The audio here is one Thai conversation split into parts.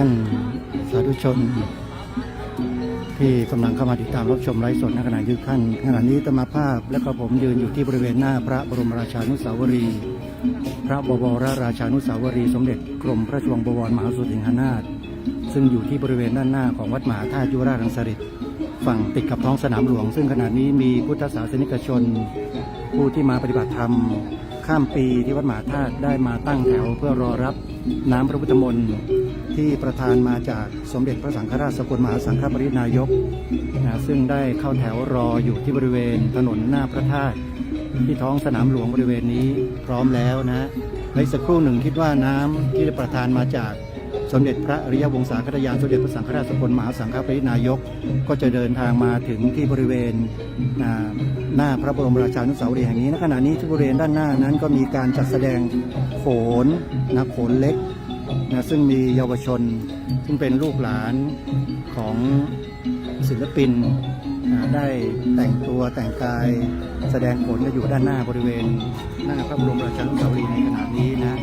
านสาธุชนที่กำลังเข้ามาติดตามรับชมไลฟ์สดในขณะนี้ขณะนี้อาตมาภาพและก็ผมยืนอยู่ที่บริเวณหน้าพระบรมราชานุสาวรีย์พระบวรราชานุสาวรีย์สมเด็จกรมพระราชวังบวรมหาสุสิงหนาถซึ่งอยู่ที่บริเวณด้านหน้าของวัดมหาธาตุยุวราชรังสฤษฎ์ฝั่งติดกับท้องสนามหลวงซึ่งขณะนี้มีพุทธศาสนิกชนผู้ที่มาปฏิบัติธรรมข้ามปีที่วัดมหาธาตุได้มาตั้งแถวเพื่อรอรับน้ำพระพุทธมนต์ที่ประทานมาจากสมเด็จพระสังฆราชสกลมหาสังฆปรินายกซึ่งได้เข้าแถวรออยู่ที่บริเวณถนนหน้าพระธาตุที่ท้องสนามหลวงบริเวณนี้พร้อมแล้วนะในสักครู่หนึ่งคิดว่าน้ำที่ได้ประทานมาจากสมเด็จพระอริยวงศาคตยานสมเด็จพระสังฆราชสกลมหาสังฆปรินายกก็จะเดินทางมาถึงที่บริเวณหน้าพระบรมราชานุสาวรีย์แห่งนี้ณขณะนี้ที่บริเวณด้านหน้านั้นก็มีการจัดแสดงโขนโขนเล็กซึ่งมีเยาวชนซึ่งเป็นลูกหลานของศิลปินได้แต่งตัวแต่งกายแสดงโขนกันอยู่ด้านหน้าบริเวณหน้าพระบรมราชานุสาวรีย์ในขณะนี้นะ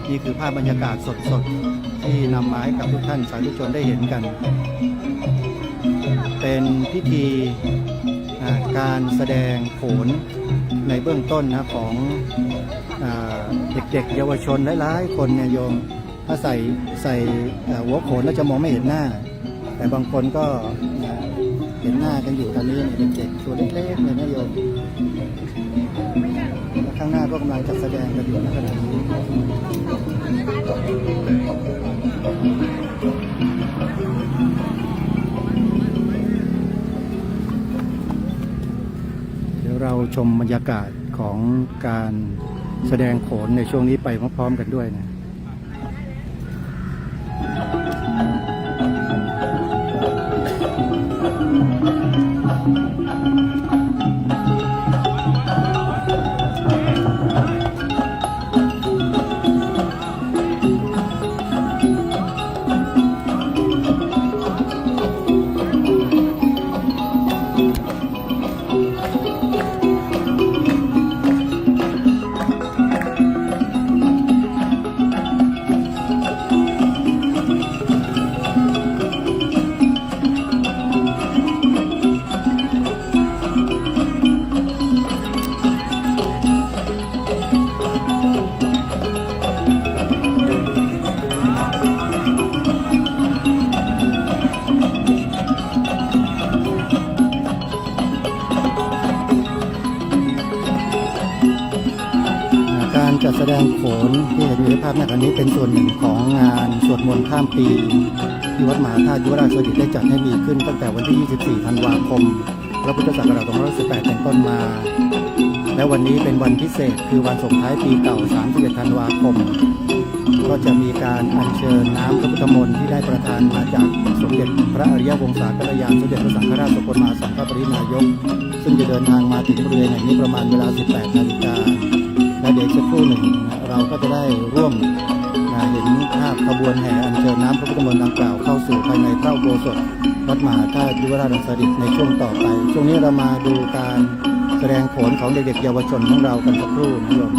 นี่คือภาพบรรยากาศสดๆที่นำมาให้กับทุกท่านสาธุชนได้เห็นกันเป็นพิธีการแสดงโขนในเบื้องต้นนะของเด็กๆเยาวชนหลายๆคนเนี่ยโยมถ้าใส่หัวโขนแล้วจะมองไม่เห็นหน้าแต่บางคนก็เห็นหน้ากันอยู่ตอนนี้เด็กๆตัวเล็กๆเลยนะโยมข้างหน้าก็กำลังจัดแสดงกันอยู่ในขณะนี้เดี๋ยวเราชมบรรยากาศของการแสดงโขนในช่วงนี้ไปพร้อมๆกันด้วยนะจัดแสดงโขนที่เห็นอยู่ในภาพในขณะนี้เป็นส่วนหนึ่งของงานสวดมนต์ข้ามปีที่วัดมหาธาตุยุวราชรังสฤษฎ์ได้จัดให้มีขึ้นตั้งแต่วันที่ 24 ธันวาคมพระพุทธศักราช 2518 เป็นต้นมาและวันนี้เป็นวันพิเศษคือวันส่งท้ายปีเก่า 31 ธันวาคมก็จะมีการอัญเชิญน้ำพระพุทธมนต์ที่ได้ประทานมาจากสมเด็จพระอริยวงศาคตยานสมเด็จพระสังฆราชสกลมหาสังฆปรินายกซึ่งจะเดินทางมาถึงบริเวณแห่งนี้ประมาณเวลา 18 นาฬิกาและเดี๋ยวสักครู่หนึ่งเราก็จะได้ร่วมเห็นภาพขบวนแห่อัญเชิญน้ำพระพุทธมนต์ดังกล่าวเข้าสู่ภายในพระอุโบสถวัดมหาธาตุยุวราชรังสฤษฎ์ในช่วงต่อไปช่วงนี้เรามาดูการแสดงโขนของเด็กๆเยาวชนของเรากันสักครู่นะโยม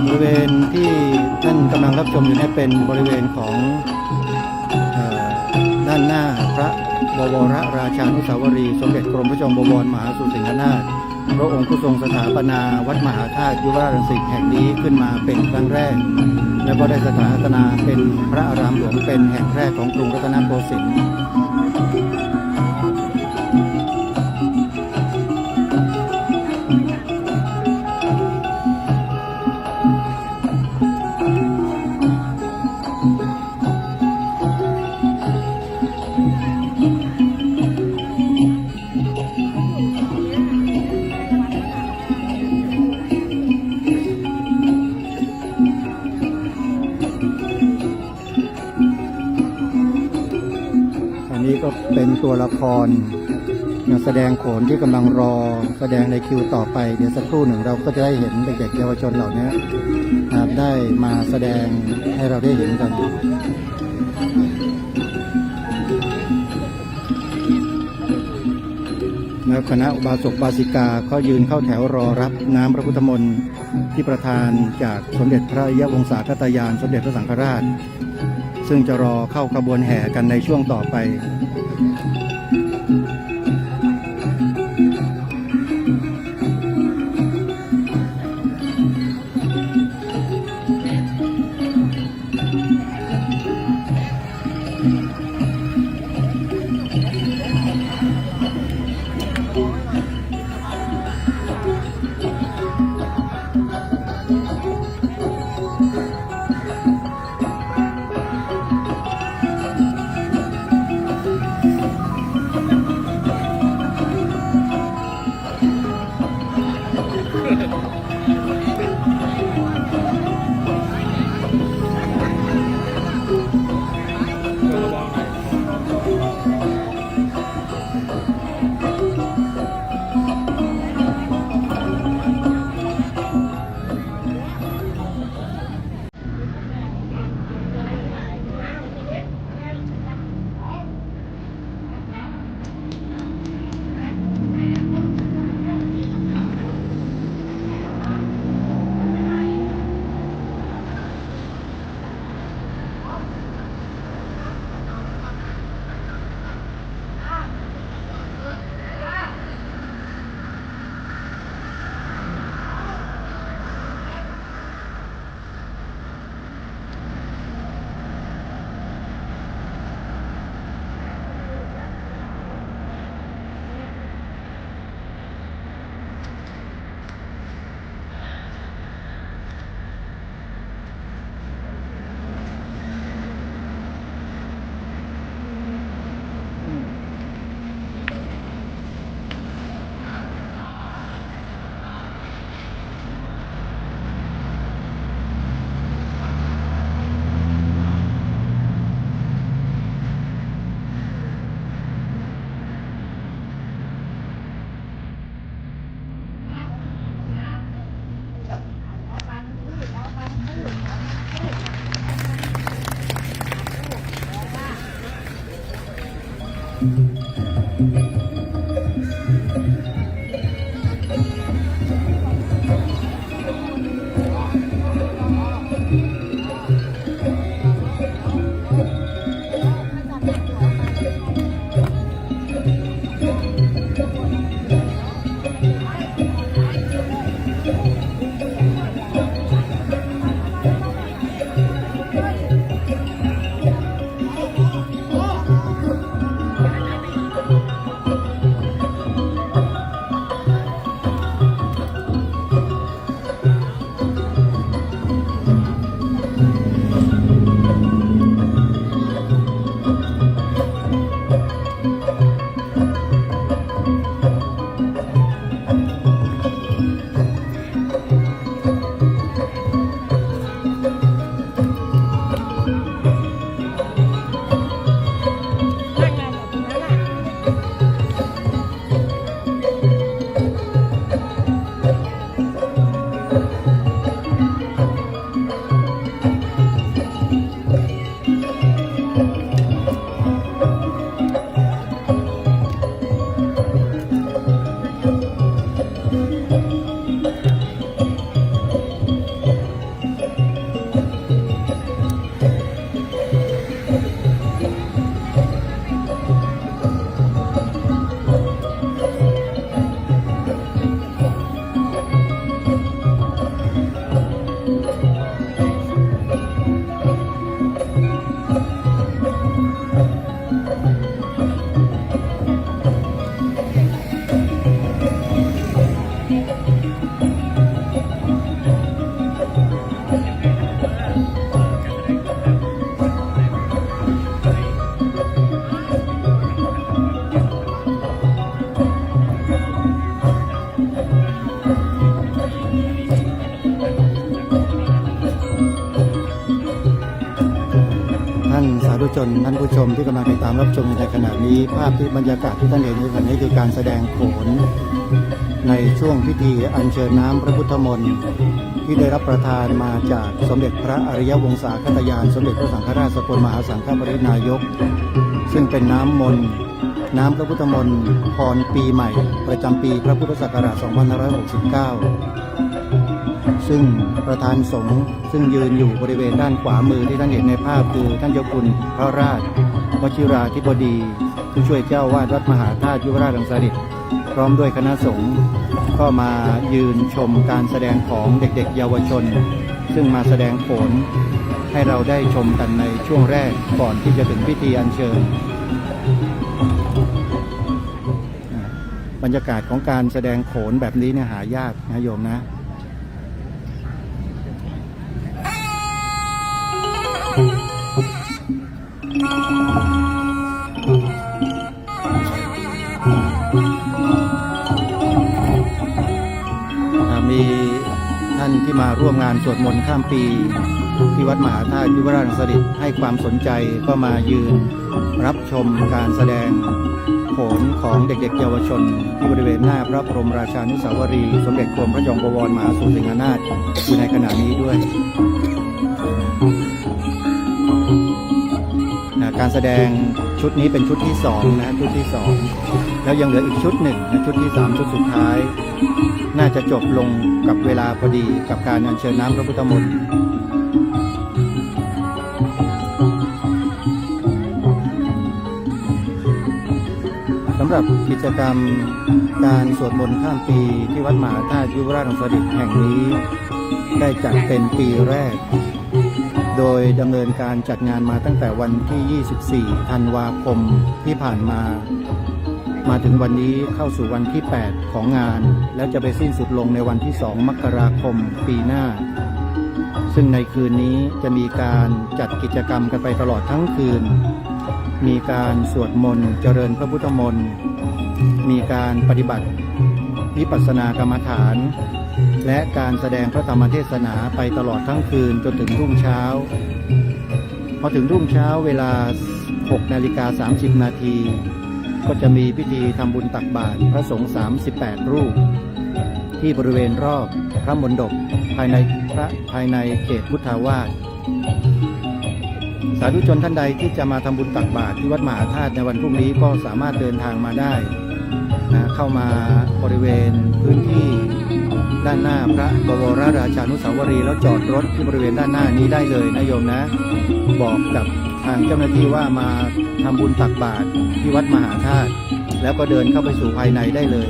บริเวณที่ท่านกำลังรับชมอยู่นี้เป็นบริเวณของด้านหน้าพระบวรราชานุสาวรีย์สมเด็จกรมพระชนบวรมหาสุสิงหนาถพระองค์ผู้ทรงสถาปนาวัดมหาธาตุยุวราชรังสฤษฎ์แห่งนี้ขึ้นมาเป็นครั้งแรกและก็ได้สถาปนาเป็นพระอารามหลวงเป็นแห่งแรกของกรุงรัตนโกสินทร์นี่ก็เป็นตัวละครแสดงโขนที่กำลังรอแสดงในคิวต่อไปเดี๋ยวสักครู่หนึ่งเราก็จะได้เห็นเด็กๆเยาวชนเหล่านี้ได้มาแสดงให้เราได้เห็นกัน แล้วคณะอุบาสกบาสิกาก็ยืนเข้าแถวรอรับน้ำพระพุทธมนต์ที่ประทานจากสมเด็จพระยวงศาคตายานสมเด็จพระสังฆราชซึ่งจะรอเข้าขบวนแห่กันในช่วงต่อไปชนท่านผู้ชมที่กำลังติดตามรับชมในขณะนี้ภาพที่บรรยากาศที่ท่านเห็นในขณะนี้คือการแสดงโขนในช่วงพิธีอัญเชิญน้ำพระพุทธมนต์ที่ ที่ได้รับประทานมาจากสมเด็จพระอริยวงศาคตยานสมเด็จพระสังฆราชสกลมหาสังฆปรินายกซึ่งเป็นน้ำมนต์น้ำพระพุทธมนต์พรปีใหม่ประจำปีพระพุทธศักราช 2569 ซึ่งประธานสงฆ์ซึ่งยืนอยู่บริเวณด้านขวามือที่ท่านเห็นในภาพคือท่านเจ้าคุณพระราชวชิราธิบดีผู้ช่วยเจ้าวาดวัดมหาธาตุยุวราชรังสฤษฎิพร้อมด้วยคณะสงฆ์ก็มายืนชมการแสดงของเด็กๆเยาวชนซึ่งมาแสดงโขนให้เราได้ชมกันในช่วงแรกก่อนที่จะถึงพิธีอัญเชิญบรรยากาศของการแสดงโขนแบบนี้เนี่ยหายากนะโยมนะมีท่านที่มาร่วมงานสวดมนต์ข้ามปีที่วัดมหาธาตุยุวราชรังสฤษฎิให้ความสนใจก็มายืนรับชมการแสดงโขนของเด็กๆเยาวชนที่บริเวณหน้าพระบรมราชานุสาวรีย์สมเด็จกรมพระยองบวรมหาสุสิงหนาถอยู่ในขณะนี้ด้วยการแสดงชุดนี้เป็นชุดที่2นะชุดที่2แล้วยังเหลืออีกชุดหนึ่งนะชุดที่3ชุดสุดท้ายน่าจะจบลงกับเวลาพอดีกับการอัญเชิญน้ำพระพุทธมนต์สำหรับกิจกรรมการสวดมนต์ข้ามปีที่วัดมหาธาตุยุวราชรังสฤษฎิแห่งนี้ได้จัดเป็นปีแรกโดยดำเนินการจัดงานมาตั้งแต่วันที่ 24 ธันวาคมที่ผ่านมาถึงวันนี้เข้าสู่วันที่ 8 ของงานแล้วจะไปสิ้นสุดลงในวันที่ 2 มกราคมปีหน้าซึ่งในคืนนี้จะมีการจัดกิจกรรมกันไปตลอดทั้งคืนมีการสวดมนต์เจริญพระพุทธมนต์มีการปฏิบัติวิปัสสนากรรมฐานและการแสดงพระธรรมเทศนาไปตลอดทั้งคืนจนถึงรุ่งเช้าพอถึงรุ่งเช้าเวลา 6:30 นาทีก็จะมีพิธีทำบุญตักบาตรพระสงฆ์38 รูปที่บริเวณรอบพระมณฑปภายในเขตพุทธาวาสสาธุชนท่านใดที่จะมาทำบุญตักบาตรที่วัดมหาธาตุในวันพรุ่งนี้ก็สามารถเดินทางมาได้นะเข้ามาบริเวณพื้นที่ด้านหน้าพระบวรราชานุสาวรีย์แล้วจอดรถที่บริเวณด้านหน้านี้ได้เลยนะโยมนะบอกกับทางเจ้าหน้าที่ว่ามาทำบุญตักบาตรที่วัดมหาธาตุแล้วก็เดินเข้าไปสู่ภายในได้เลย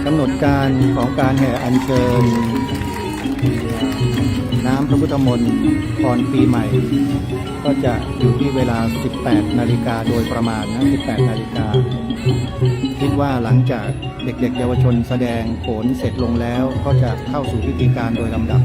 กำหนดการของการแห่อัญเชิญน้ำพระพุทธมนต์พรปีใหม่ก็จะอยู่ที่เวลา 18 นาฬิกาโดยประมาณนะ 18 นาฬิกาคิดว่าหลังจากเด็กๆเยาวชนแสดงโขนเสร็จลงแล้วก็จะเข้าสู่พิธีการโดยลำดับ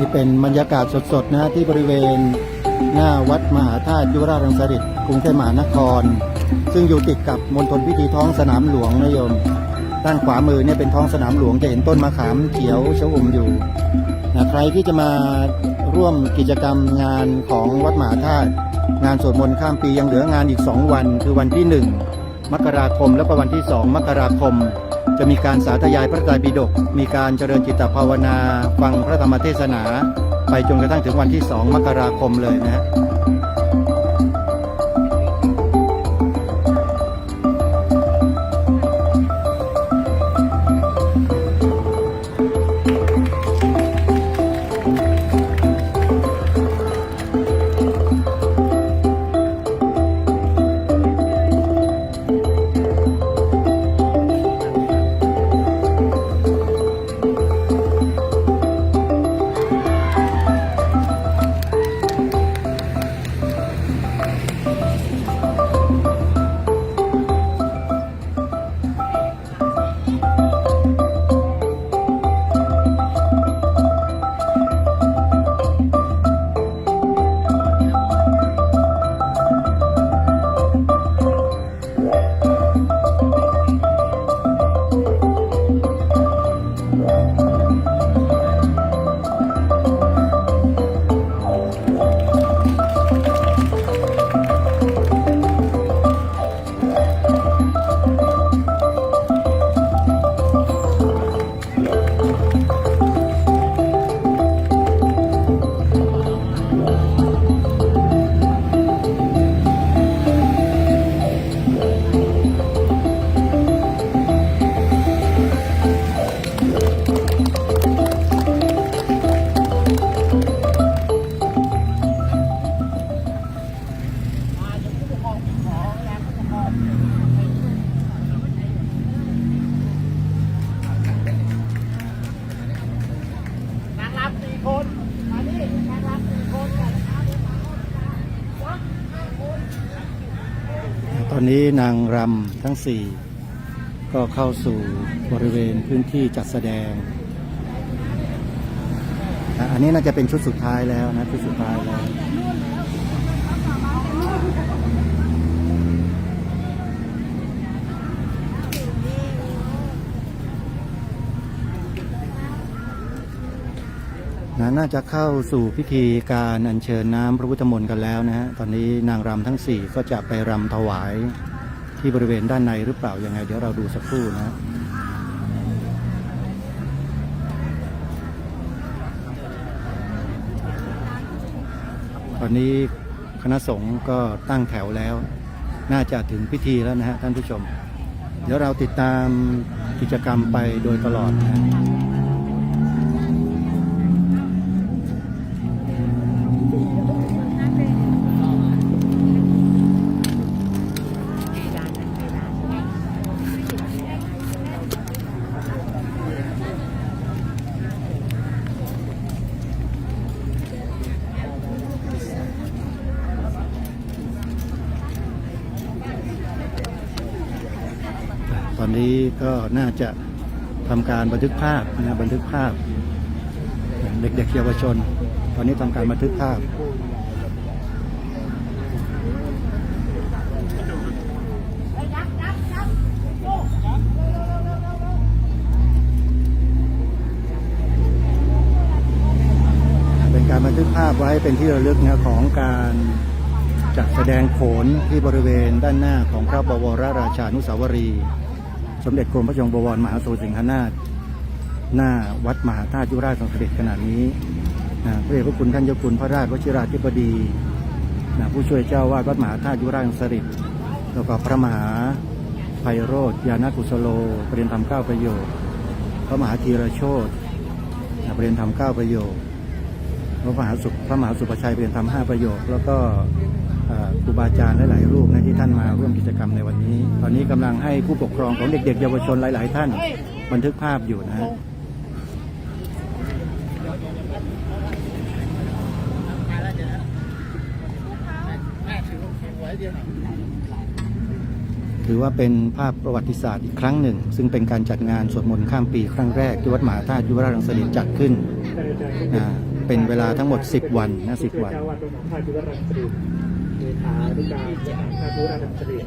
นี่เป็นบรรยากาศสดๆนะที่บริเวณหน้าวัดมหาธาตุยุวราชรังสฤษฎิกรุงเทพมหานครซึ่งอยู่ติดกับมณฑลพิธีท้องสนามหลวงนะโยมด้านขวามือเนี่ยเป็นท้องสนามหลวงจะเห็นต้นมะขามเขียวชอุ่มอยู่นะใครที่จะมาร่วมกิจกรรมงานของวัดมหาธาตุงานสวดมนต์ข้ามปียังเหลืองานอีก2 วันคือวันที่ มกราคมแล้วก็วันที่2มกราคมจะมีการสาธยายพระไตรปิฎกมีการเจริญจิตภาวนาฟังพระธรรมเทศนาไปจนกระทั่งถึงวันที่2มกราคมเลยนะ ตอนนี้นางรำทั้ง4ก็เข้าสู่บริเวณพื้นที่จัดแสดงอันนี้น่าจะเป็นชุดสุดท้ายแล้วนะชุดสุดท้ายแล้วน่าจะเข้าสู่พิธีการอัญเชิญน้ำพระพุทธมนต์กันแล้วนะฮะตอนนี้นางรำทั้ง4ก็จะไปรำถวายที่บริเวณด้านในหรือเปล่ายังไงเดี๋ยวเราดูสักครู่นะตอนนี้คณะสงฆ์ก็ตั้งแถวแล้วน่าจะถึงพิธีแล้วนะฮะท่านผู้ชมเดี๋ยวเราติดตามกิจกรรมไปโดยตลอดนะตอนนี้ก็น่าจะทำการบันทึกภาพนะบันทึกภาพเด็กๆเยาวชนตอนนี้ทำการบันทึกภาพเป็นการบันทึกภาพไว้เป็นที่ระลึกนะของการจัดแสดงโขนที่บริเวณด้านหน้าของพระบวรราชานุสาวรีย์สมเด็จกรมพระยงบวรมหาโสสิงหนาถหน้าวัดมหาธาตุยุราชทรงเสด็จขณะนี้พระเดชพระคุณท่านเจ้าคุณพระราชวชิราธิบดีผู้ช่วยเจ้าวาดวัดมหาธาตุยุราชทรงเสด็จแล้วก็พระมหาไพโรจน์ญาณกุศโลประเรียนธรรม9ประโยคพระมหาธีรโชติประเรียนธรรม9ประโยคพระมหาสุภชัยประเรียนธรรม5ประโยคแล้วก็ครูบาอาจารย์หลายๆรูปนะที่ท่านมาร่วมกิจกรรมในวันนี้ตอนนี้กำลังให้ผู้ปกครองของเด็กๆเยาวชนหลายๆท่านบันทึกภาพอยู่นะถือว่าเป็นภาพประวัติศาสตร์อีกครั้งหนึ่งซึ่งเป็นการจัดงานสวดมนต์ข้ามปีครั้งแรกที่วัดมหาธาตุยุวราชรังสฤษฎิจัดขึ้นเป็นเวลาทั้งหมด10 วันนะ10 วันเลขาธิการมหาธาตุยุวราชรังสฤษฎิ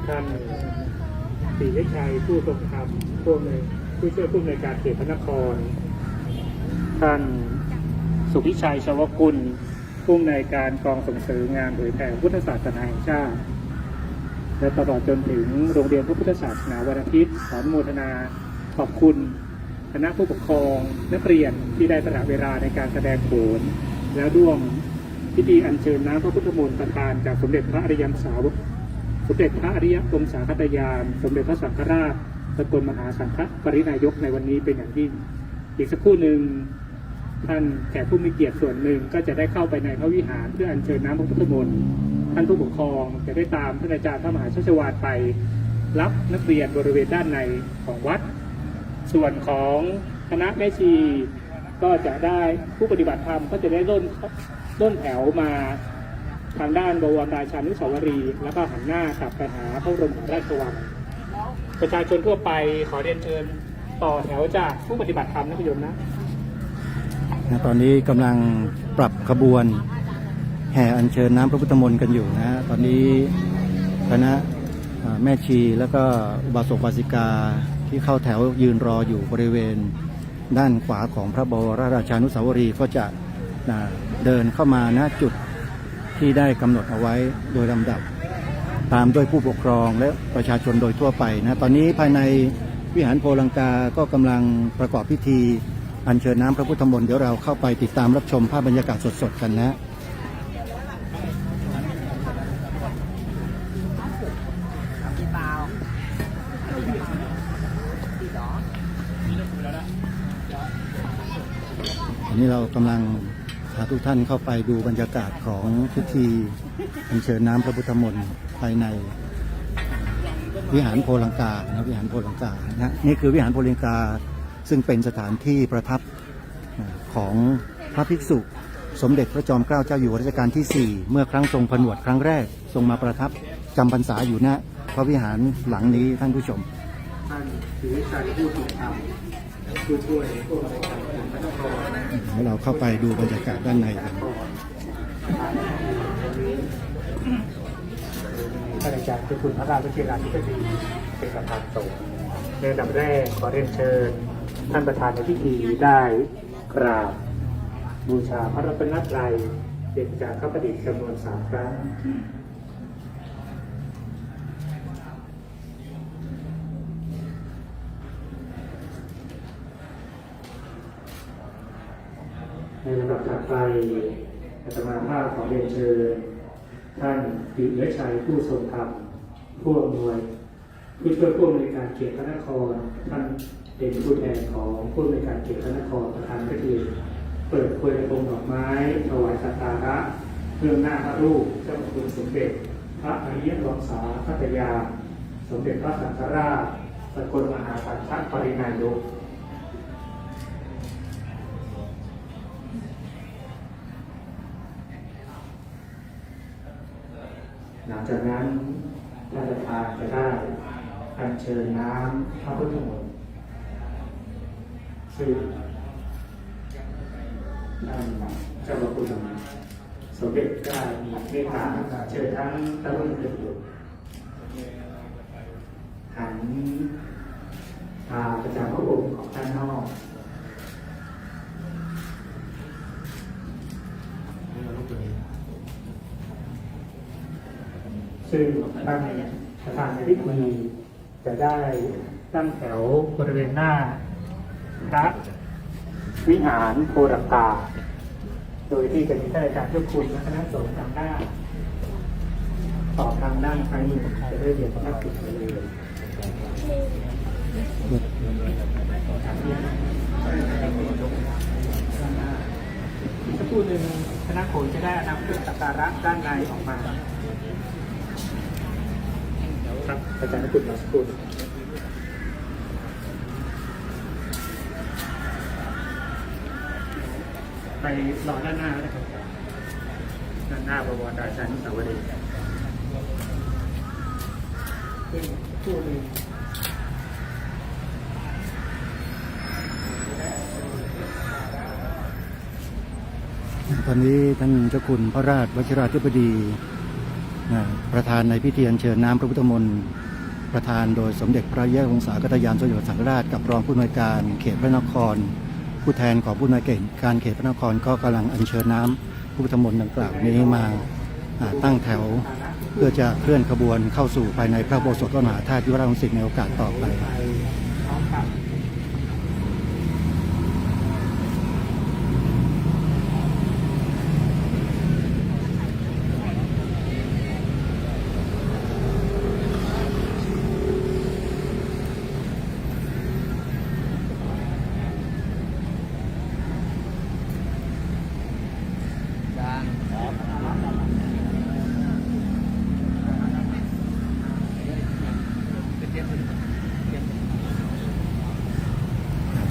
ท่านศรีวิชัยผู้ทรงธรรมผู้ช่วยผู้อำนวยการเขตพระนครท่านสุพิชัยชวกุลผู้อำนวยการกองส่งเสริมงานเผยแผ่พุทธศาสนาแห่งชาติ และตลอดจนถึงโรงเรียนพระพุทธศาสนาวันอาทิตย์ขออนุโมทนาขอบคุณคณะผู้ปกครองนักเรียนที่ได้สละเวลาในการแสดงโขนแล้วร่วมพิธีอัญเชิญน้ำพระพุทธมนต์ประทานจากสมเด็จพระอริยสาวกสมเด็จพระอริยวงศาคตยานสมเด็จพระสังฆราชสกลมหาสังฆปรินายกในวันนี้เป็นอย่างยิ่งอีกสักครู่หนึ่งท่านแขกผู้มีเกียรติส่วนหนึ่งก็จะได้เข้าไปในพระวิหารเพื่ออัญเชิญน้ำพระพุทธมนต์ท่านผู้ปกครองจะได้ตามท่านอาจารย์พระมหาชัชวาลไปรับนักเรียนบริเวณด้านในของวัดส่วนของคณะแม่ชีก็จะได้ผู้ปฏิบัติธรรมก็จะได้ร่นแถวมาทางด้านบวรราชานุสาวรีย์แล้วก็หันหน้ากลับไปหาพระบรมราชวังประชาชนทั่วไปขอเรียนเชิญต่อแถวจากผู้ปฏิบัติธรรมนะคุณโยมนะ ตอนนี้กำลังปรับขบวนแห่อัญเชิญน้ำพระพุทธมนต์กันอยู่นะตอนนี้คณะแม่ชีแล้วก็อุบาสกอุบาสิกาที่เข้าแถวยืนรออยู่บริเวณด้านขวาของพระบรมราชานุสาวรีย์ก็จะเดินเข้ามาณจุดที่ได้กำหนดเอาไว้โดยลำดับตามด้วยผู้ปกครองและประชาชนโดยทั่วไปนะตอนนี้ภายในวิหารโพลังกาก็กำลังประกอบพิธีอัญเชิญน้ำพระพุทธมนต์เดี๋ยวเราเข้าไปติดตามรับชมภาพบรรยากาศสดๆกันนะอันนี้เรากำลังพาทุกท่านเข้าไปดูบรรยากาศของพิธีอัญเชิญน้ำพระพุทธมนต์ภายในวิหารโพลังกานะวิหารโพลังกานะนี่คือวิหารโพลังกาซึ่งเป็นสถานที่ประทับของพระภิกษุสมเด็จพระจอมเกล้าเจ้าอยู่หัวรัชกาลที่ 4เมื่อครั้งทรงผนวดครั้งแรกทรงมาประทับจำพรรษาอยู่ณพระวิหารหลังนี้ท่านผู้ชมท่านถือชัยผู้ถูกทำผู้ช่วยผู้บริการพระนครแล้วเราเข้าไปดูบรรยากาศด้านในกันท่านอาจารย์คือคุณพระราชวิราธิบดีเป็นประธานสงฆ์ในลำดับแรกขอเรียนเชิญท่านประธานในพิธีได้กราบบูชาพระรัตนตรัยเด็กจากข้าพดิษฐ์จำนวน3 ครั้งในลำดับถัดไปอาตมาภาพขอเรียนเชิญท่านปิยชัยผู้ทรงธรรมผู้อำนวยผู้ช่วยผู้อำนวยการเขตพระนครท่านเป็นผู้แทนของผู้อำนวยการเขตพระนครประธานพิธีเปิดโคมดอกไม้ถวายสักการะเพื่อหน้าพระรูปเจ้าพระคุณสมเด็จพระอริยวงศาคตยานสมเด็จพระสังฆราชสกลมหาสังฆปรินายกหลังจากนั้นท่านประธานจะได้อัญเชิญน้ำพระพุทธมนต์ซึ่งท่านเจ้าพระคุณสมเด็จได้มีเมตตาเชิญทั้งตะลุงเดือดหันตาประจำพระองค์ของท่านนอกซึ่งท่านประธานในพิธีจะได้ตั้งแถวบริเวณหน้าพระวิหารโพลังกาโดยที่จะมีท่านอาจารย์เจ้าคุณและคณะสงฆ์ทางหน้าต่อทางด้านซ้ายมือจะได้เรียนพระนักกิจเลยสักครู่หนึ่งคณะโขนจะได้นำเครื่องสักการะด้านในออกมาครับอาจารย์คุณมาสักครู่ไปรอด้านหน้าแล้วนะครับด้านหน้าบวรราชานุสาวรีย์ซึ่งผู้หนึ่งตอนนี้ท่านเจ้าคุณพระราชวชิราธิบดีประธานในพิธีอัญเชิญน้ำพระพุทธมนต์ประธานโดยสมเด็จพระเยาวงศาคตยานสมเด็จพระสังฆราชกับรองผู้อำนวยการเขตพระนครผู้แทนของผู้อำนวยการเขตพระนครก็กำลังอัญเชิญน้ำพระพุทธมนต์ดังกล่าวนี้มาตั้งแถว เพื่อจะเคลื่อนขบวนเข้าสู่ภายในพระอุโบสถวัดมหาธาตุยุวราชรังสิตในโอกาสต่อไป พร้อมกับ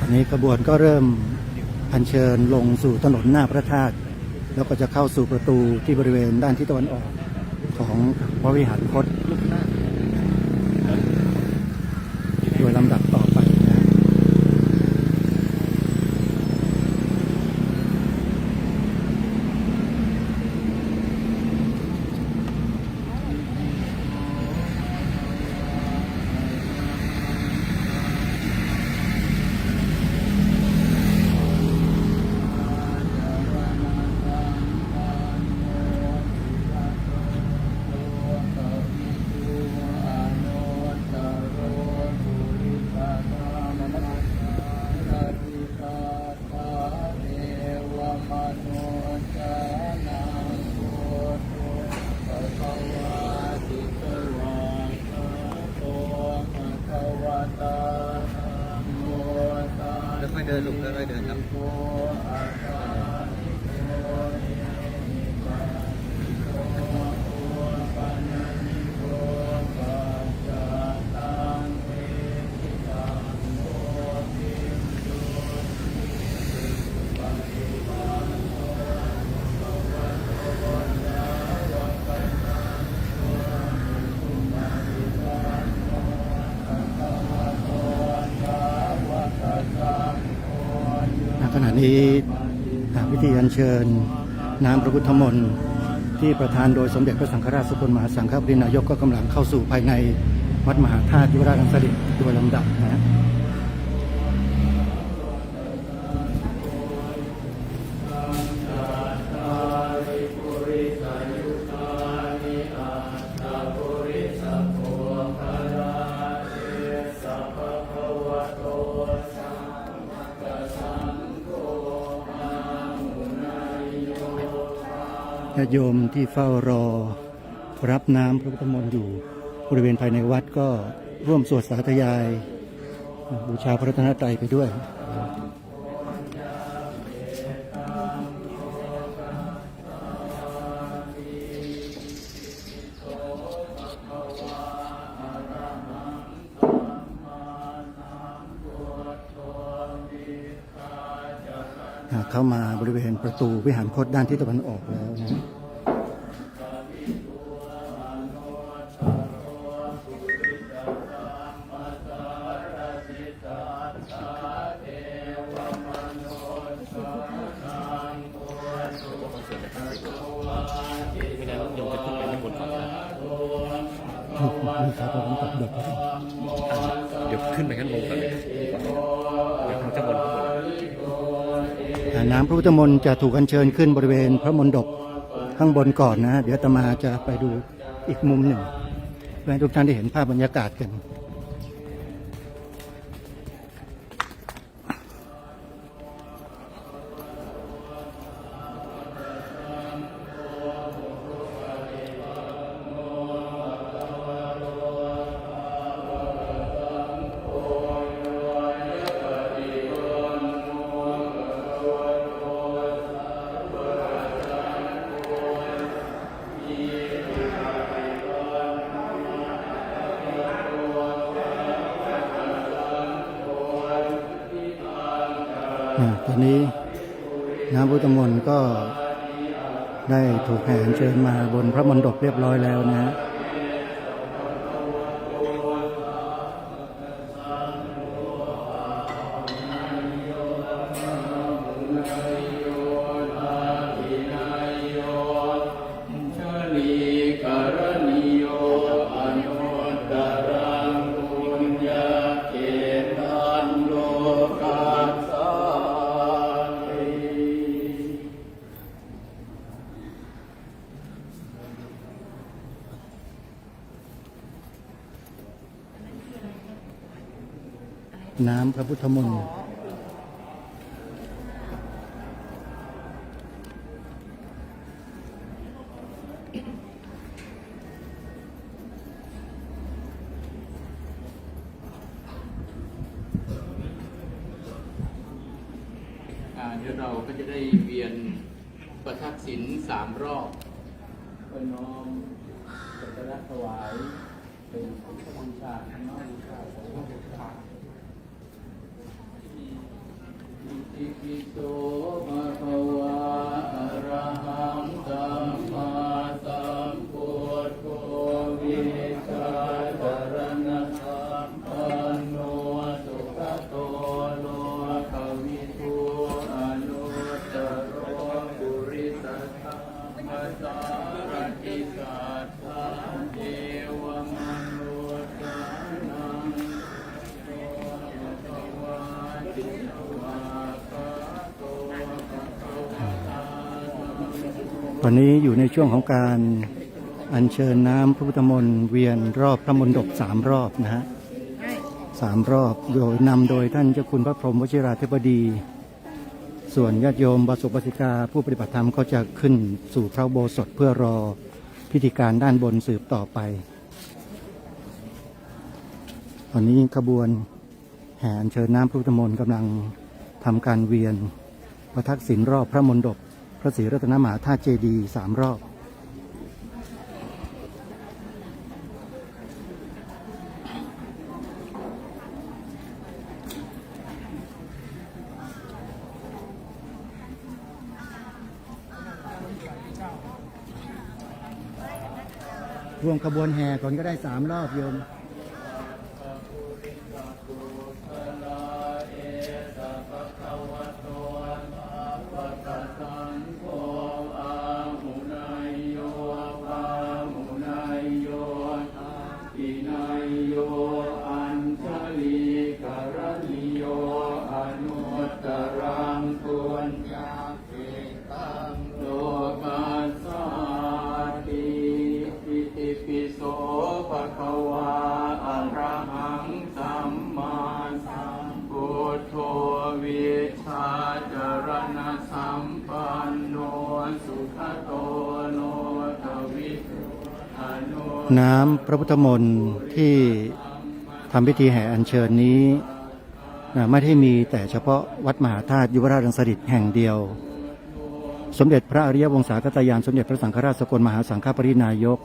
ตอนนี้ขบวนก็เริ่มอัญเชิญลงสู่ถนนหน้าพระธาตุแล้วก็จะเข้าสู่ประตูที่บริเวณด้านทิศตะวันออกของพระวิหารคตโดยลำดับต่อไปนะ ค่อยๆเดินลูกค่อยๆเดินครับ ขณะนี้พิธีอัญเชิญน้ำพระพุทธมนต์ที่ประทานโดยสมเด็จพระสังฆราชสกลมหาสังฆปรินายกก็กำลังเข้าสู่ภายในวัดมหาธาตุยุวราชรังสิตโดยลำดับนะ ญาติโยมที่เฝ้ารอรับน้ำพระพุทธมนต์อยู่บริเวณภายในวัดก็ร่วมสวดสาธยายบูชาพระรัตนตรัยไปด้วยเข้ามาบริเวณประตูวิหารคตด้านทิศตะวันออกแล้วนะไม่ได้โยมจะขึ้นไปข้างบนก่อนนะ นี่ครับผมตกเด็กแล้ว เดี๋ยวขึ้นไปข้างบนก่อนเลยเดี๋ยวข้างบน น้ำพระพุทธมนต์จะถูกอัญเชิญขึ้นบริเวณพระมณฑปข้างบนก่อนนะเดี๋ยวอาตมาจะไปดูอีกมุมหนึ่งเพื่อให้ทุกท่านได้เห็นภาพบรรยากาศกันตอนนี้น้ำพุทธมนต์ก็ได้ถูกแห่อัญเชิญมาบนพระมณฑปเรียบร้อยแล้วนะฮะ น้ำพระพุทธมนต์ เดี๋ยวเราก็จะได้เวียนประทักษิณ3 รอบเพื่อน้อมสักการะถวายเป็นพุทธบูชาน้อมบูชาของพระพุทธเจ้าอิติปิโสภะคะวะอะระหังสัมมาสัมพุทโธวิชาจารณะสัมปันโนสุขโตโลกวิทูอนุตตโรปุริสธรรมสารติสัทธาเทวมนุษย์นังโตภะวะติวาคาโตภะคะวะตา วันนี้อยู่ในช่วงของการอัญเชิญน้ำพระพุทธมนต์เวียนรอบพระมณฑป3 รอบนะฮะ3 รอบโดยนำโดยท่านเจ้าคุณพระพรหมวชิราธิบดี ส่วนญาติโยมบาสุบาสิกาผู้ปฏิบัติธรรมก็จะขึ้นสู่พระอุโบสถเพื่อรอพิธีการด้านบนสืบต่อไปวันนี้ขบวนแห่อัญเชิญน้ำพระพุทธมนต์กำลังทำการเวียนประทักษิณรอบพระมณฑปพระศรีรัตนมหาธาตุเจดีย์3 รอบร่วมขบวนแห่ก่อนก็ได้3 รอบโยม ปิโสภะคะวะอะระหังสัมมาสัมพุทโธวิชาจารณะสัมปันโนสุขโตโลกวิทูอนุ น้ำพระพุทธมนต์ที่ทำพิธีแห่อัญเชิญนี้ไม่ได้มีแต่เฉพาะวัดมหาธาตุยุวราชรังสฤษฎ์แห่งเดียวสมเด็จพระอริยวงศาคตายานสมเด็จพระสังฆราชสกลมหาสังฆปรินายก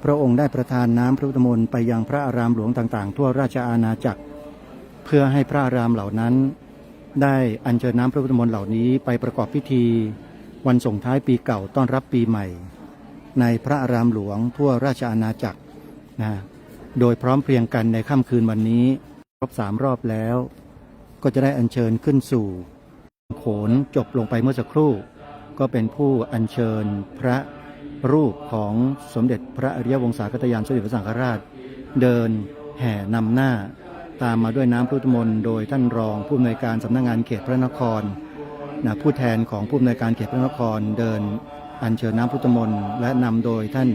พระองค์ได้ประทานน้ำพระพุทธมนต์ไปยังพระอารามหลวงต่างๆทั่วราชอาณาจักรเพื่อให้พระอารามเหล่านั้นได้อัญเชิญน้ำพระพุทธมนต์เหล่านี้ไปประกอบพิธีวันส่งท้ายปีเก่าต้อนรับปีใหม่ในพระอารามหลวงทั่วราชอาณาจักรโดยพร้อมเพรียงกันในค่ำคืนวันนี้ครบ3 รอบแล้วก็จะได้อัญเชิญขึ้นสู่โขนจบลงไปเมื่อสักครู่ก็เป็นผู้อัญเชิญพระรูปของสมเด็จพระอริยวงศาคตายานสมเด็จพระสังฆราชเดินแห่นำหน้าตามมาด้วยน้ำพระพุทธมนต์โดยท่านรองผู้อำนวยการสำนักงานเขตพระนครผู้แทนของผู้อำนวยการเขตพระนครเดินอัญเชิญน้ำพุทธมนต์และนำโดยท่าน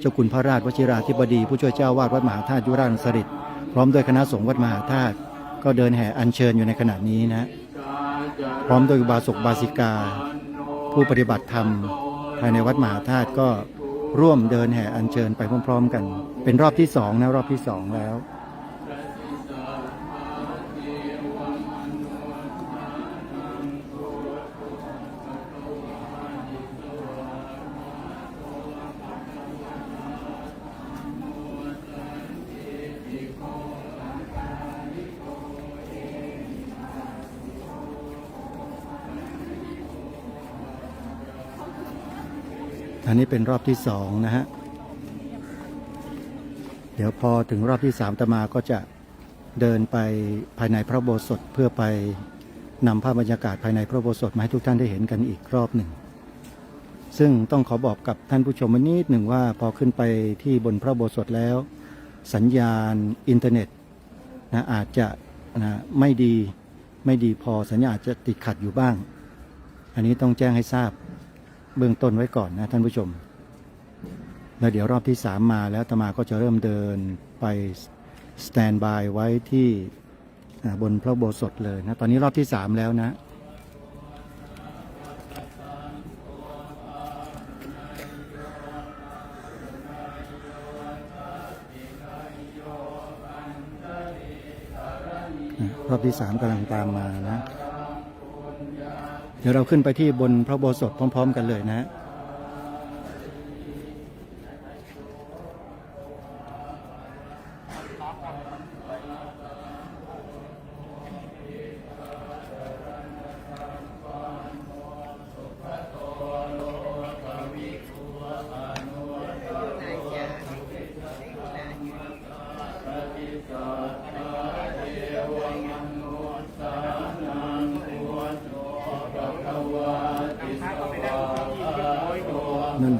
เจ้าคุณพระราชวชิราธิบดีผู้ช่วยเจ้าวาดวัดมหาธาตุยุวราชรังสฤษฎ์พร้อมด้วยคณะสงฆ์วัดมหาธาตุก็เดินแห่อัญเชิญอยู่ในขณะนี้นะพร้อมด้วยอุบาสกบาสิกาผู้ปฏิบัติธรรมภายในวัดมหาธาตุก็ร่วมเดินแห่อัญเชิญไปพร้อมๆกันเป็นรอบที่2นะรอบที่2แล้วอันนี้เป็นรอบที่2นะฮะเดี๋ยวพอถึงรอบที่3อาตมาก็จะเดินไปภายในพระอุโบสถเพื่อไปนำภาพบรรยากาศภายในพระอุโบสถมาให้ทุกท่านได้เห็นกันอีกรอบหนึ่งซึ่งต้องขอบอกกับท่านผู้ชมนิดหนึ่งว่าพอขึ้นไปที่บนพระอุโบสถแล้วสัญญาณอินเทอร์เน็ตอาจจะไม่ดีพอสัญญาณอาจจะติดขัดอยู่บ้างอันนี้ต้องแจ้งให้ทราบเบื้องต้นไว้ก่อนนะท่านผู้ชมแล้วเดี๋ยวรอบที่3มาแล้วอาตมาก็จะเริ่มเดินไปสแตนบายไว้ที่ บนพระอุโบสถเลยนะตอนนี้รอบที่3แล้วนะรอบที่3กำลังตามมานะเดี๋ยวเราขึ้นไปที่บนพระอุโบสถพร้อมๆกันเลยนะนั่น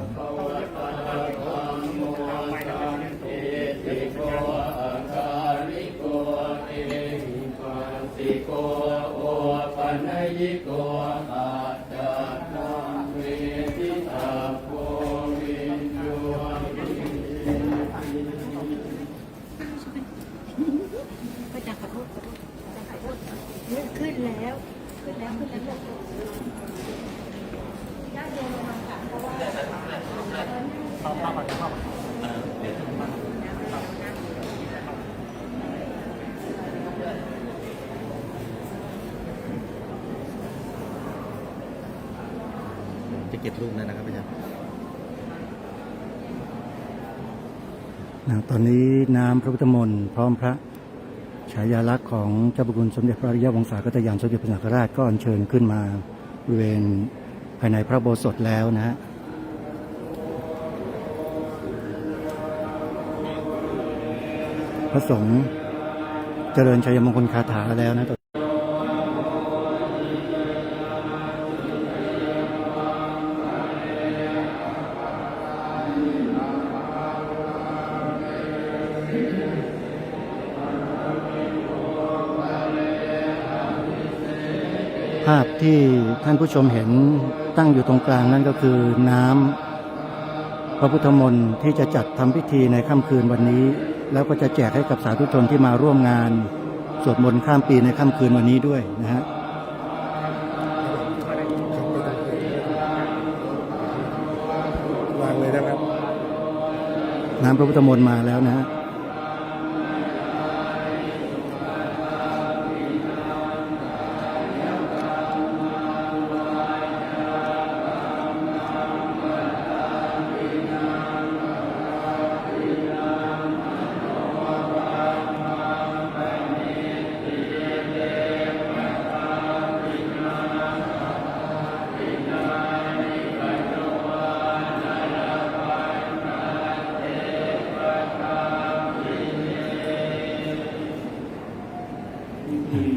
ก็จะขอโทษขึ้นแล้วญาติโยมมาค่ะเพราะว่าจะเก็บรูปนั้นนะครับอาจารย์ ตอนนี้น้ำพระพุทธมนต์พร้อมพระฉายาลักษณ์ของเจ้าพระคุณสมเด็จพระอริยวงศาคตยานสมเด็จพระสังฆราชก็อัญเชิญขึ้นมาบริเวณภายในพระอุโบสถแล้วนะฮะพระสงฆ์เจริญชัยมงคลคาถาแล้วนะภาพที่ท่านผู้ชมเห็นตั้งอยู่ตรงกลางนั่นก็คือน้ำพระพุทธมนต์ที่จะจัดทำพิธีในค่ำคืนวันนี้แล้วก็จะแจกให้กับสาธุชนที่มาร่วมงานสวดมนต์ข้ามปีในค่ำคืนวันนี้ด้วยนะฮะวางเลยนะครับ น้ำพระพุทธมนต์มาแล้วนะฮะ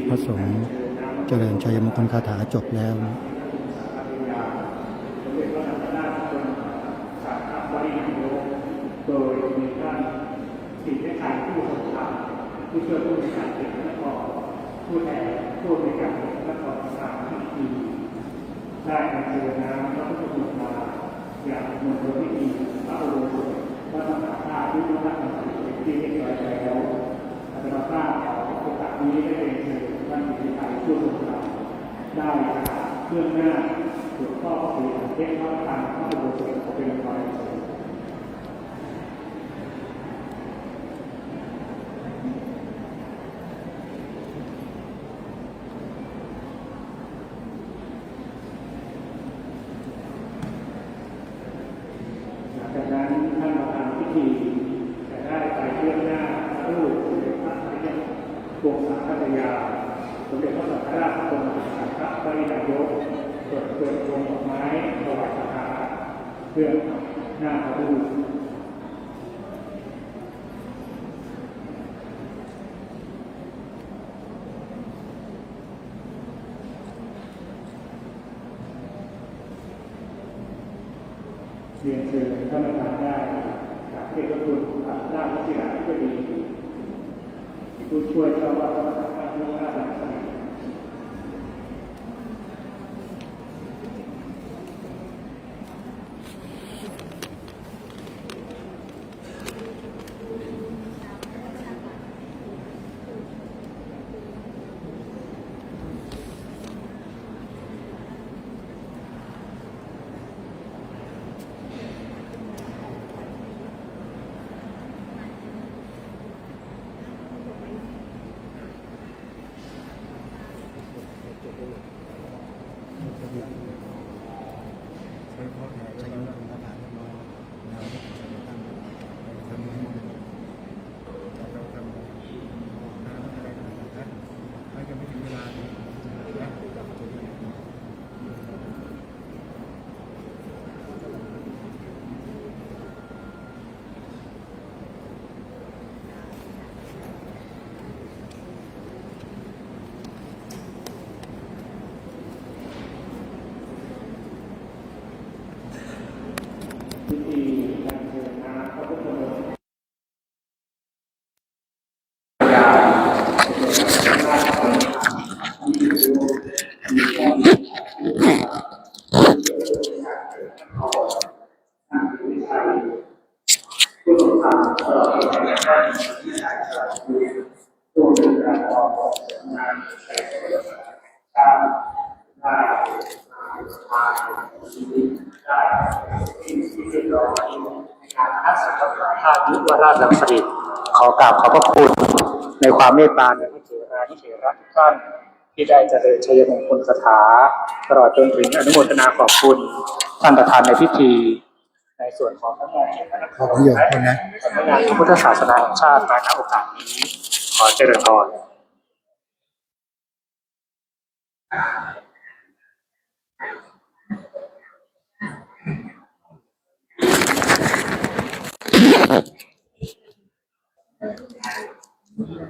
พระสงฆ์เจริญชัยมงคลคาถาจบแล้ว โดยมีท่านศิษย์ชายผู้ทรงธรรมผู้ช่วยผู้ในการเขตพระนครผู้แทนผู้ในการเขตพระนครสามพิธีได้อัญเชิญน้ำพระพุทธมนต์มาอย่างมงคลพิธีพระอุโบสถวัดมหาธาตุที่พระนครเป็นที่เรียบร้อยแล้วอาตมาภาพขอโอกาสนี้ได้เป็นเชิญท่านศิษย์ชายผู้ทรงธรรมได้เครื่องหน้าหลวงพ่อพระศรีสันเทศพระธรรมพระอุโบสถเป็นร้อยจากนั้นท่านประธานพิธีจะได้ไปเบื้องหน้ารูปสมเด็จพระอริยวงศาคตยานสมเด็จพระสังฆราชบรมสังฆปรินายกเปิดเผยพวงดอกไม้ถวายสักการะเพื่อหน้าพระรูปเรียนเชิญท่านประธานได้จากเทพคุณด้านวิทยาก็ดีผู้ช่วยเจ้าว่าการทุกด้านหลักสมัย ชายุทธงคาถาเรียบร้อยแล้วตั้งทำให้เราทำอะไรนะถ้ายังไม่ถึงเวลาท่านยุวราชรังสฤษดิ์ขอกราบขอบพระคุณในความเมตตาในพระเถรานุเถระทุกท่านที่ได้เจริญชัยมงคลคาถาตลอดจนถึงอนุโมทนาขอบคุณท่านประธานในพิธีในส่วนของทั้งงานเขตพระนครและสำนักงานพระพุทธศาสนาแห่งชาติมาณโอกาสนี้ขอเจริญพร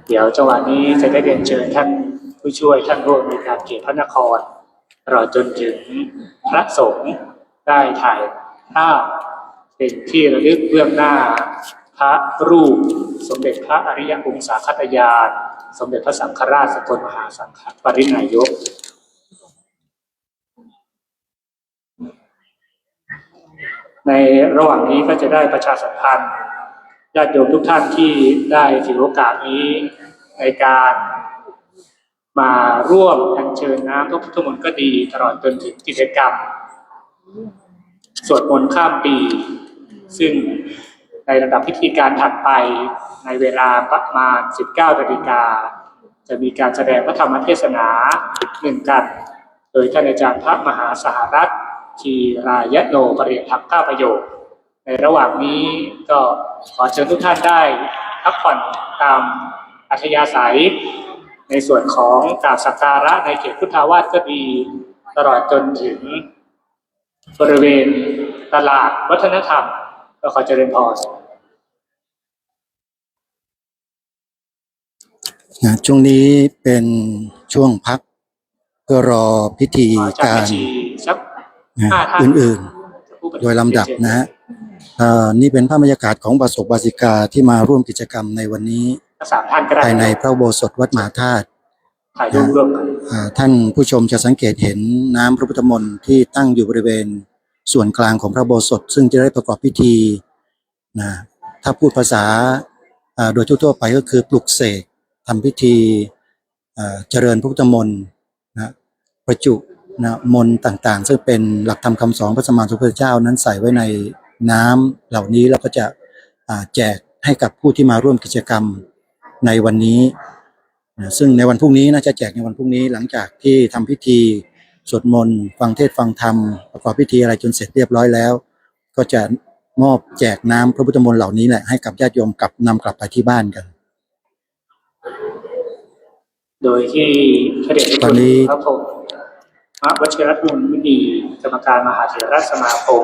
เดี๋ยวจังหวะนี้จะได้เรียนเชิญท่านผู้ช่วยท่านผู้อำนวยการเขตพระนครตลอดจนถึงพระสงฆ์ได้ถ่ายภาพเป็นที่ระลึกเบื้องหน้าพระรูปสมเด็จพระอริยวงศาคตญาณสมเด็จพระสังฆราชสกลมหาสังฆปรินายกในระหว่างนี้ก็จะได้ประชาสัมพันธ์ญาติโยมทุกท่านที่ได้ถือโอกาสนี้ในการมาร่วมอัญเชิญน้ำพระพุทธมนต์ก็ดีตลอดจนถึงกิจกรรมสวดมนต์ข้ามปีซึ่งในระดับพิธีการถัดไปในเวลาประมาณ 19 นาฬิกาจะมีการแสดงพระธรรมเทศนาหนึ่งกันโดยท่านอาจารย์พระมหาสหรัฐทีรายโนปริยธรรม9 ประโยคในระหว่างนี้ก็ขอเชิญทุกท่านได้พักผ่อนตามอัธยาศัยในส่วนของกราบสักการะในเขตพุทธาวาสก็ดีตลอดจนถึงบริเวณตลาดวัฒนธรรมก็ขอเจริญพรช่วงนี้เป็นช่วงพักเพื่อรอพิธีการอื่นๆโดยลำดับนะฮะนี่เป็นภาพบรรยากาศของบาศกบาสิกาที่มาร่วมกิจกรรมในวันนี้ภายในพระอุโบสถวัดมหาธาตุท่านผู้ชมจะสังเกตเห็นน้ำพระพุทธมนต์ที่ตั้งอยู่บริเวณส่วนกลางของพระอุโบสถซึ่งจะได้ประกอบพิธีนะถ้าพูดภาษาโดยทั่วๆไปก็คือปลุกเสกทำพิธีเจริญพระพุทธมนต์นะประจุนะมนต์ต่างๆซึ่งเป็นหลักธรรมคำสอนพระสัมมาสัมพุทธเจ้านั้นใส่ไว้ในน้ำเหล่านี้เราก็จะแจกให้กับผู้ที่มาร่วมกิจกรรมในวันนี้ซึ่งในวันพรุ่งนี้น่าจะแจกในวันพรุ่งนี้หลังจากที่ทำพิธีสวดมนต์ฟังเทศน์ฟังธรรมประกอบพิธีอะไรจนเสร็จเรียบร้อยแล้วก็จะมอบแจกน้ำพระพุทธมนต์เหล่านี้แหละให้กับญาติโยมนำกลับไปที่บ้านกันโดยที่พระเดชพระคุณพระพรหมพระวชิรกุลมุนีกรรมการมหาเถรสมาคม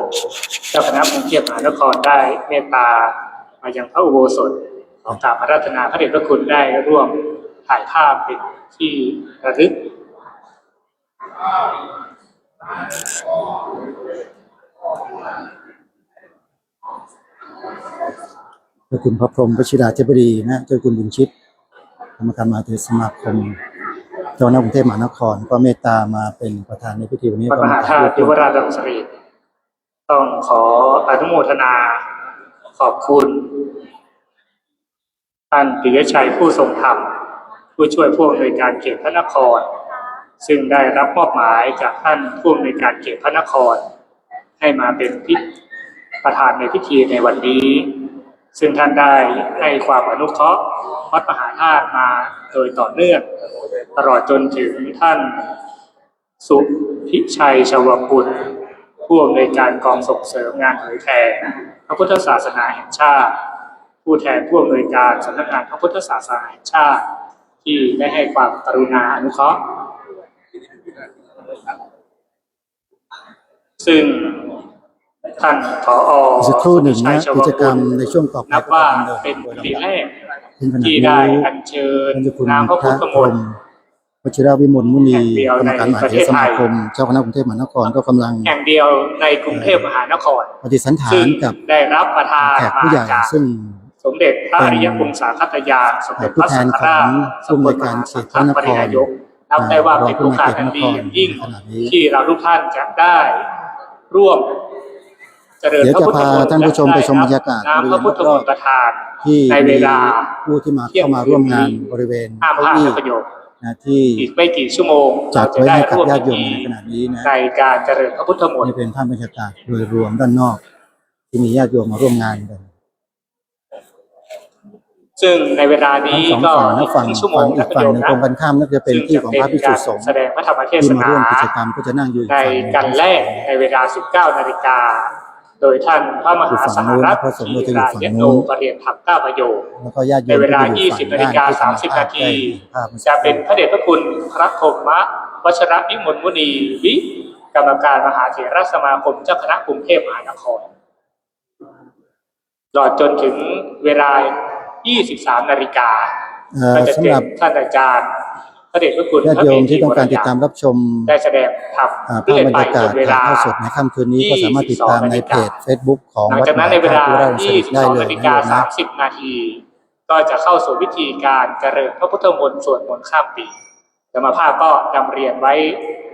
เจ้าคณะกรุงเทพมหานครได้เมตตามายังพระอุโบสถขอกราบอาราธนาพระเดชพระคุณได้ร่วมถ่ายภาพเป็นที่ระลึกเจ้าคุณพระพรหมวชิราธิบดีนะเจ้าคุณบุญชิตกรรมการมหาเถรสมาคมเจ้าคณะกรุงเทพมหานครก็เมตตามาเป็นประธานในพิธีวันนี้พระมหาธาตุยุวราชรังสฤษดิ์ต้องขออนุโมทนาขอบคุณท่านปิยชัยผู้ทรงธรรมผู้ช่วยผู้อำนวยการเขตพระนครซึ่งได้รับมอบหมายจากท่านผู้อำนวยการเขตพระนครให้มาเป็นประธานในพิธีในวันนี้ซึ่งท่านได้ให้ความอนุเคราะห์วัดมหาธาตุมาโดยต่อเนื่องตลอดจนถึงท่านสุพิชัยชวกุลผ ผู้อำนวยการกองส่งเสริมงานเผยแผ่พระพุทธศาสนาแห่งชาติ ผู้แทนผู้อำนวยการสำนักงานพระพุทธศาสนาแห่งชาติ ที่ได้ให้ความกรุณาอนุเคราะห์ซึ่งท่านผอ.สักครู่หนึ่งนะ ชัย กิจกรรม ชวกุล ในช่วงต่อไป นับ ก็ ว่า จะดำเนิน เป็น โดยลำ ปี ดับ แรก ซึ่งขณะ ที่ นี้ ได้อัญเชิญ ท่านเจ้าคุณ น้ำพระ พ พุท ระ ธ พ ม ร น หม ต์ วชิระวิมลมุนี แห่งเดียว กรรมการมหาเถรสมาคม เจ้าคณะกรุงเทพมหานครก็กำลัง แห่งเดียวในกรุงเทพมหานคร ปฏิสันถา ซึ่ง นกับ ได้รับประทาน แขกผู้ใหญ่ มาจาก ซึ่ง สมเด็จพระอริยพงศาคตยานสมเด็จพระสังฆราชสมเด็จพระสังฆปรินายกนับได้ว่าเป็นโอกาสอันดีอย่างยิ่งที่เราทุกท่านจะได้ร่วมเจริญ เดี๋ยว พระ จะ พุทธ พาม นต์ ท่านผู้ชมไปชมบรรยากาศ น้ำพระพุทธมนต์ประทาน ที่ ในเว มี ลา ผู้ที่มาเข้ามาร่วมงานบริเวณ ห้ามพ เก้า ลาด อี้ นะประโยชน์ นะที่ อีกไม่กี่ชั่วโมง จั เรา ด จะ ไว้ ได้ ให้กับ ร่วม ญาติโย พิ ม ธี ในขณะนี้นะ ในการเจริญพระพุทธมนต์ นี่เป็นภาพบรรยากาศโดยรวมด้านนอก ที่มีญาติโยมมาร่วมงานกัน ซึ่งในเวลานี้ ทั้งส ก็ องฝั่งนะ อีก ฝั่ง ครึ่งชั่วโมง อี นะ ก ประ ฝั่ง โย ห ช นึ่ น์ ง นะ ตรงกันข้ามนั่นจะเป็น ซึ่ง ที่ จะ ของ เป็ พ น ระภิกษุ การ สงฆ์ แสดงพระธรรมเทศ ที่มา นา ร่วมกิจกรรมก็จะนั่งอยู่อีก ใน ฝั่งหนึ่ง กันแรกในเวลา 19 นาฬิกา โดยท่านพระมหาสหรัฐ พระสงฆ์ ธี ก็จะอยู่ รา ฝั่ง ย นู้ โน น ประเรียนธรรม9ประโยค แล้วก็ญาติโย ใน ม เวลา ที่อยู่ฝั่ง 20 นาฬิกา ด้นที่ 30 นาที ภาพ จะเป็นพระเดชพระคุณพระพรหมวชรวิมลมุนีวิกรรมการมหาเถรสมาคมเจ้าคณะกรุงเทพมหานครตลอดจนถึงเวลา 23 นาฬิกาก็จะ สำ เป็ ห น รับ ท่านอาจารย์พระเดชพระคุณ ญาติโยมที่ต้องการติดตามรับชม ได้แสดงธรรม ภาพ เรื่อย บรร ไป ยากา จ ศ นเวลา ถ่ายทอดสดในค่ำคืนนี้ก็สามารถติดตามในเพจ Facebook ของ หลัง วัด จาก ม นั้น หา ในเว ธา ลา ตุราชสิริได้เลย 22 นาฬิ นะ ก โยมนะ า 30 นาที ก็จะเข้าสู่วิธีการเจริญพระพุทธมนต์สวดมนต์ข้ามปีธรรมภาพก็นำเรียนไว้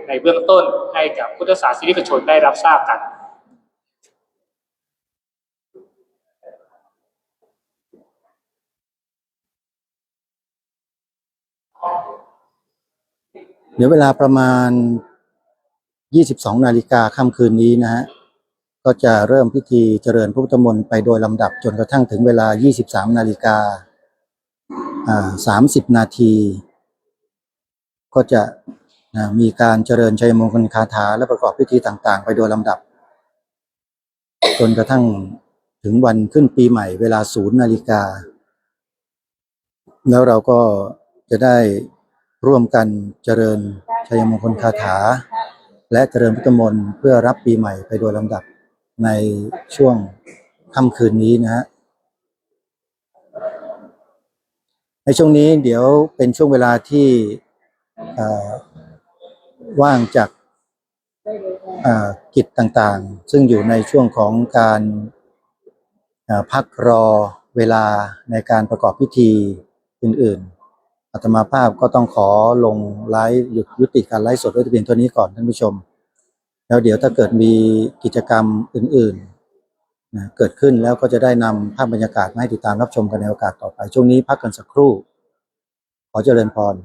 ในเบื้องต้นให้กับพุทธศาสนิกชนได้รับทราบกัน เดี๋ยวเวลาประมาณ 22 นาฬิกาค่ำคืนนี้นะฮะ ก็จะเริ่มพิธีเจริญพระพุทธมนต์ไปโดยลำดับจนกระทั่งถึงเวลา 23 นาฬิกา 30 นาที ก็จะมีการเจริญชัยมงคลคาถาและประกอบพิธีต่างๆ ไปโดยลำดับ จนกระทั่งถึงวันขึ้นปีใหม่เวลา 0 นาฬิกา แล้วเราก็จะได้ร่วมกันเจริญชัยมงคลคาถา และเจริญพุทธมนต์เพื่อรับปีใหม่ไปโดยลำดับในช่วงค่ำคืนนี้นะฮะ ในช่วงนี้เดี๋ยวเป็นช่วงเวลาที่ว่างจากกิจต่างๆซึ่งอยู่ในช่วงของการพักรอเวลาในการประกอบพิธีอื่นๆอาตมาภาพก็ต้องขอลงไลฟ์ยุติการไลฟ์สดไว้แต่เพียงเท่านี้ก่อนท่านผู้ชมแล้วเดี๋ยวถ้าเกิดมีกิจกรรมอื่นๆนะเกิดขึ้นแล้วก็จะได้นำภาพบรรยากาศมาให้ติดตามรับชมกันในโอกาสต่อไปช่วงนี้พักกันสักครู่ขอเจริญพร